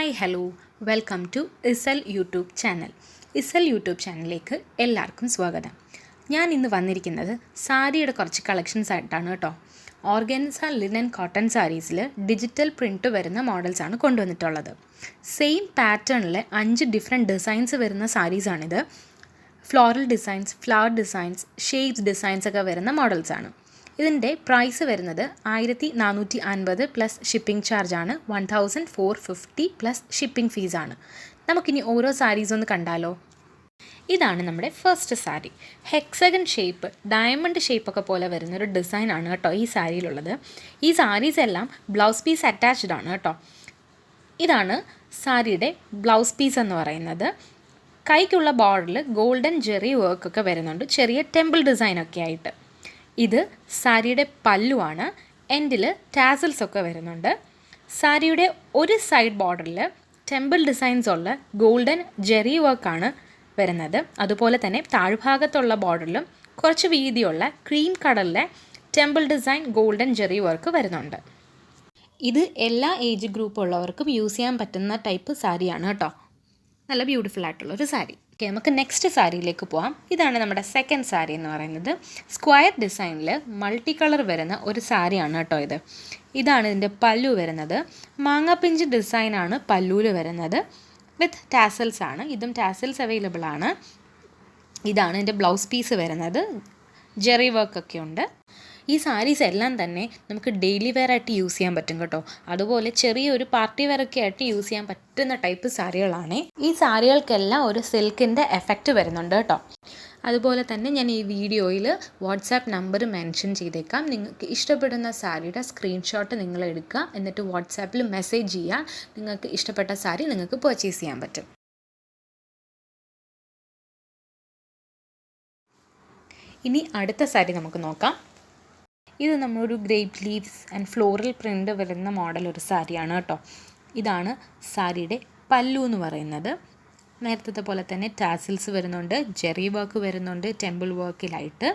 Hi hello welcome to Isal YouTube channel. Isal YouTube ചാനലിലേക്ക് എല്ലാവർക്കും സ്വാഗതം. ഞാൻ ഇന്ന് വന്നിരിക്കുന്നത് സാരിയുടെ കുറച്ച് കളക്ഷൻസ് ആയിട്ടാണ് കേട്ടോ. ഓർഗൻസ ലിനൻ കോട്ടൺ സാരീസിൽ ഡിജിറ്റൽ പ്രിൻറ്റ് വരുന്ന മോഡൽസാണ് കൊണ്ടുവന്നിട്ടുള്ളത്. സെയിം പാറ്റേണിൽ 5 ഡിഫറെൻറ്റ് ഡിസൈൻസ് വരുന്ന സാരീസാണിത്. Floral designs, flower designs, shades designs ഒക്കെ വരുന്ന മോഡൽസാണ്. ഇതിൻ്റെ പ്രൈസ് വരുന്നത് 1450 പ്ലസ് ഷിപ്പിംഗ് ചാർജാണ്. 1450 പ്ലസ് ഷിപ്പിംഗ് ഫീസാണ്. നമുക്കിനി ഓരോ സാരീസ് ഒന്ന് കണ്ടാലോ. ഇതാണ് നമ്മുടെ first sari. Hexagon shape, diamond ഷേപ്പൊക്കെ പോലെ വരുന്നൊരു ഡിസൈനാണ് കേട്ടോ ഈ സാരിയിലുള്ളത്. ഈ സാരീസ് എല്ലാം ബ്ലൗസ് പീസ് അറ്റാച്ച്ഡ് ആണ് കേട്ടോ. ഇതാണ് സാരിയുടെ ബ്ലൗസ് പീസ് എന്ന് പറയുന്നത്. കൈക്കുള്ള ബോർഡറിൽ ഗോൾഡൻ ജെറി വർക്കൊക്കെ വരുന്നുണ്ട്, ചെറിയ ടെമ്പിൾ ഡിസൈനൊക്കെ ആയിട്ട്. ഇത് സാരിയുടെ പല്ലുവാണ്. എൻഡിൽ ടാസൽസ് ഒക്കെ വരുന്നുണ്ട്. സാരിയുടെ ഒരു സൈഡ് ബോർഡറിൽ ടെമ്പിൾ ഡിസൈൻസ് ഉള്ള ഗോൾഡൻ ജെറി വർക്കാണ് വരുന്നത്. അതുപോലെ തന്നെ താഴ്ഭാഗത്തുള്ള ബോർഡറിലും കുറച്ച് വീതിയുള്ള ക്രീം കളറിലെ temple design golden Jerry work വരുന്നുണ്ട്. ഇത് എല്ലാ ഏജ് ഗ്രൂപ്പ് ഉള്ളവർക്കും യൂസ് ചെയ്യാൻ പറ്റുന്ന ടൈപ്പ് സാരിയാണ് കേട്ടോ. നല്ല ബ്യൂട്ടിഫുൾ ആയിട്ടുള്ളൊരു സാരി. ഓക്കെ, നമുക്ക് നെക്സ്റ്റ് സാരിയിലേക്ക് പോകാം. ഇതാണ് നമ്മുടെ സെക്കൻഡ് സാരി എന്ന് പറയുന്നത്. സ്ക്വയർ ഡിസൈനിൽ മൾട്ടി കളർ വരുന്ന ഒരു സാരിയാണ് കേട്ടോ ഇത്. ഇതാണ് ഇതിൻ്റെ പല്ലു വരുന്നത്. മാങ്ങാപ്പിഞ്ച് ഡിസൈനാണ് പല്ലുവിൽ വരുന്നത്. വിത്ത് ടാസൽസ് ആണ്. ഇതും ടാസൽസ് അവൈലബിൾ ആണ്. ഇതാണ് ഇതിൻ്റെ ബ്ലൗസ് പീസ് വരുന്നത്. ജെറി വർക്കൊക്കെ ഉണ്ട്. ഈ സാരീസ് എല്ലാം തന്നെ നമുക്ക് ഡെയിലി വെയർ ആയിട്ട് യൂസ് ചെയ്യാൻ പറ്റും കേട്ടോ. അതുപോലെ ചെറിയൊരു പാർട്ടി വെയർ ഒക്കെ ആയിട്ട് യൂസ് ചെയ്യാൻ പറ്റുന്ന ടൈപ്പ് സാരികളാണ്. ഈ സാരികൾക്കെല്ലാം ഒരു സിൽക്കിൻ്റെ എഫക്റ്റ് വരുന്നുണ്ട് കേട്ടോ. അതുപോലെ തന്നെ ഞാൻ ഈ വീഡിയോയിൽ വാട്സാപ്പ് നമ്പർ മെൻഷൻ ചെയ്തേക്കാം. നിങ്ങൾക്ക് ഇഷ്ടപ്പെടുന്ന സാരിയുടെ സ്ക്രീൻഷോട്ട് നിങ്ങൾ എടുക്കുക. എന്നിട്ട് വാട്സാപ്പിൽ മെസ്സേജ് ചെയ്യുക. നിങ്ങൾക്ക് ഇഷ്ടപ്പെട്ട സാരി നിങ്ങൾക്ക് പർച്ചേസ് ചെയ്യാൻ പറ്റും. ഇനി അടുത്ത സാരി നമുക്ക് നോക്കാം. ഇത് നമ്മളൊരു grape leaves and floral print വരുന്ന മോഡൽ ഒരു സാരിയാണ് കേട്ടോ. ഇതാണ് സാരിയുടെ പല്ലു എന്ന് പറയുന്നത്. നേരത്തെ പോലെ തന്നെ ടാസിൽസ് വരുന്നുണ്ട്, ജെറി വർക്ക് വരുന്നുണ്ട് ടെമ്പിൾ വർക്കിലായിട്ട്.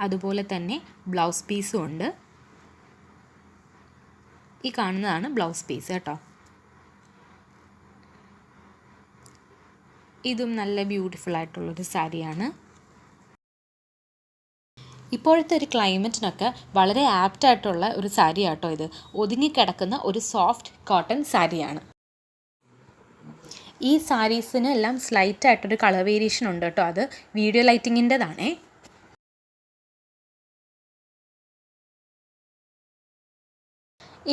അതുപോലെ തന്നെ ബ്ലൗസ് പീസും ഉണ്ട്. ഈ കാണുന്നതാണ് ബ്ലൗസ് പീസ് കേട്ടോ. ഇതും നല്ല ബ്യൂട്ടിഫുൾ ആയിട്ടുള്ളൊരു സാരിയാണ്. ഇപ്പോഴത്തെ ഒരു ക്ലൈമറ്റിനൊക്കെ വളരെ ആപ്റ്റായിട്ടുള്ള ഒരു സാരി ആട്ടോ ഇത്. ഒതുങ്ങിക്കിടക്കുന്ന ഒരു സോഫ്റ്റ് കോട്ടൺ സാരിയാണ്. ഈ സാരീസിന് എല്ലാം സ്ലൈറ്റ് ആയിട്ടൊരു കളർ വേരിയേഷൻ ഉണ്ട് കേട്ടോ. അത് വീഡിയോ ലൈറ്റിങ്ങിൻ്റെതാണേ.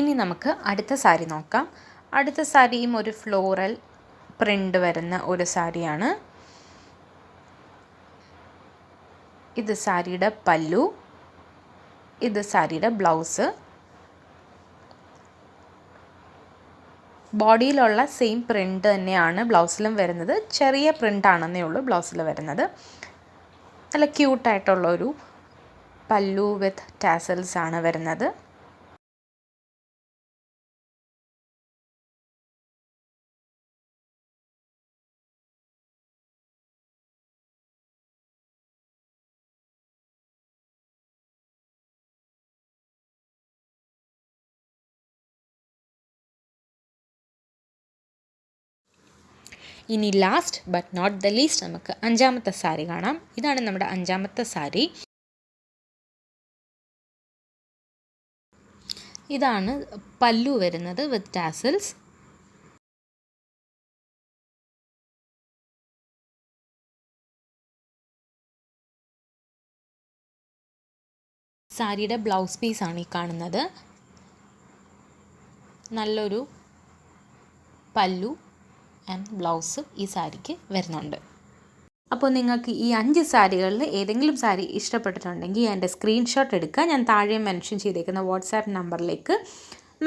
ഇനി നമുക്ക് അടുത്ത സാരി നോക്കാം. അടുത്ത സാരിയും ഒരു ഫ്ലോറൽ പ്രിൻ്റ് വരുന്ന ഒരു സാരിയാണ്. ഇത് സാരിയുടെ പല്ലു, ഇത് സാരിയുടെ ബ്ലൗസ്. ബോഡിയിലുള്ള സെയിം പ്രിൻ്റ് തന്നെയാണ് ബ്ലൗസിലും വരുന്നത്. ചെറിയ പ്രിൻ്റ് ആണെന്നേ ഉള്ളൂ ബ്ലൗസിൽ വരുന്നത്. നല്ല ക്യൂട്ടായിട്ടുള്ളൊരു പല്ലു വിത്ത് ടാസൽസ് ആണ് വരുന്നത്. ഇനി last but not the least നമുക്ക് അഞ്ചാമത്തെ സാരി കാണാം. ഇതാണ് നമ്മുടെ അഞ്ചാമത്തെ സാരി. ഇതാണ് പല്ലു വരുന്നത് വിത്ത് ടാസൽസ്. സാരിയുടെ ബ്ലൗസ് പീസാണ് ഈ കാണുന്നത്. നല്ലൊരു പല്ലു ആൻഡ് ബ്ലൗസ് ഈ സാരിക്ക് വരുന്നുണ്ട്. അപ്പോൾ നിങ്ങൾക്ക് ഈ 5 സാരികളിൽ ഏതെങ്കിലും സാരി ഇഷ്ടപ്പെട്ടിട്ടുണ്ടെങ്കിൽ എൻ്റെ സ്ക്രീൻഷോട്ട് എടുക്കുക. ഞാൻ താഴെ മെൻഷൻ ചെയ്തേക്കുന്ന വാട്സാപ്പ് നമ്പറിലേക്ക്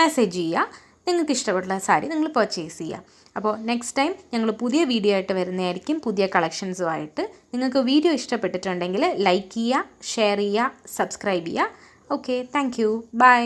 മെസ്സേജ് ചെയ്യുക. നിങ്ങൾക്ക് ഇഷ്ടപ്പെട്ടുള്ള സാരി നിങ്ങൾ പർച്ചേസ് ചെയ്യുക. അപ്പോൾ നെക്സ്റ്റ് ടൈം ഞങ്ങൾ പുതിയ വീഡിയോ ആയിട്ട് വരുന്നതായിരിക്കും, പുതിയ കളക്ഷൻസുമായിട്ട്. നിങ്ങൾക്ക് വീഡിയോ ഇഷ്ടപ്പെട്ടിട്ടുണ്ടെങ്കിൽ ലൈക്ക് ചെയ്യുക, ഷെയർ ചെയ്യുക, സബ്സ്ക്രൈബ് ചെയ്യുക. Okay, thank you, by.